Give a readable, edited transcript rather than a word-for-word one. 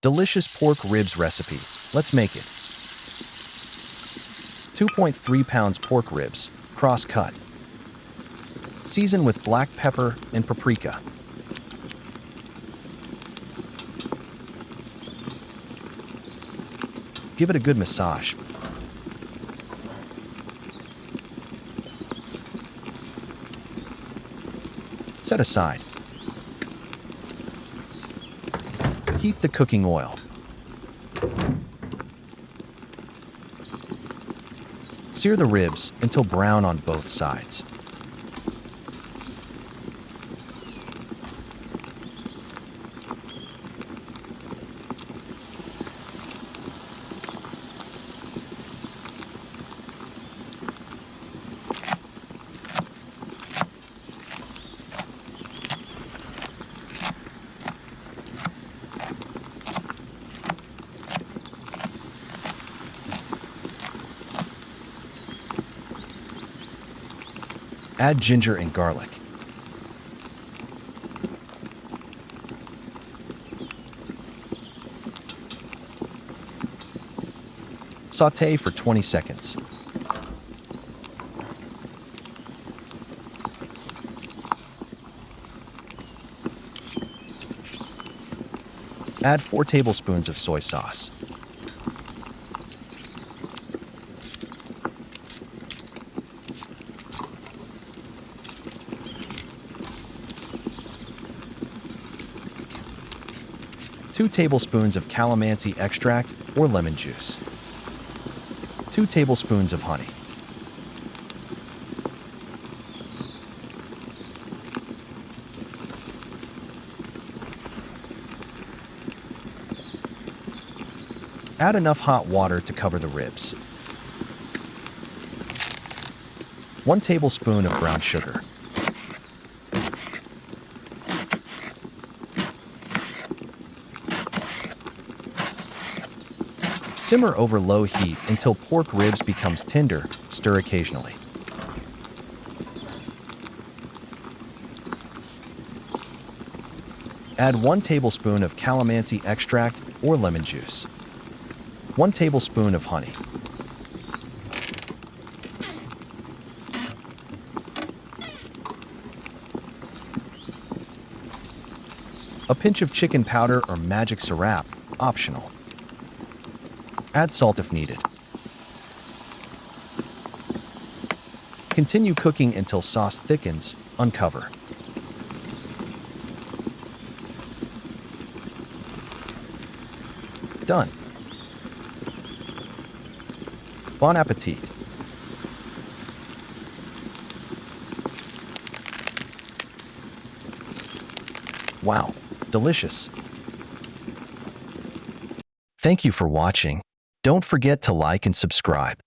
Delicious pork ribs recipe. Let's make it. 2.3 pounds pork ribs, cross-cut. Season with black pepper and paprika. Give it a good massage. Set aside. Heat the cooking oil. Sear the ribs until brown on both sides. Add ginger and garlic. Sauté for 20 seconds. Add 4 tablespoons of soy sauce. Two tablespoons of calamansi extract or lemon juice. 2 tablespoons of honey. Add enough hot water to cover the ribs. 1 tablespoon of brown sugar. Simmer over low heat until pork ribs becomes tender. Stir occasionally. Add 1 tablespoon of calamansi extract or lemon juice. 1 tablespoon of honey. A pinch of chicken powder or magic sarap, optional. Add salt if needed. Continue cooking until sauce thickens. Uncover. Done. Bon appetit. Wow, delicious. Thank you for watching. Don't forget to like and subscribe.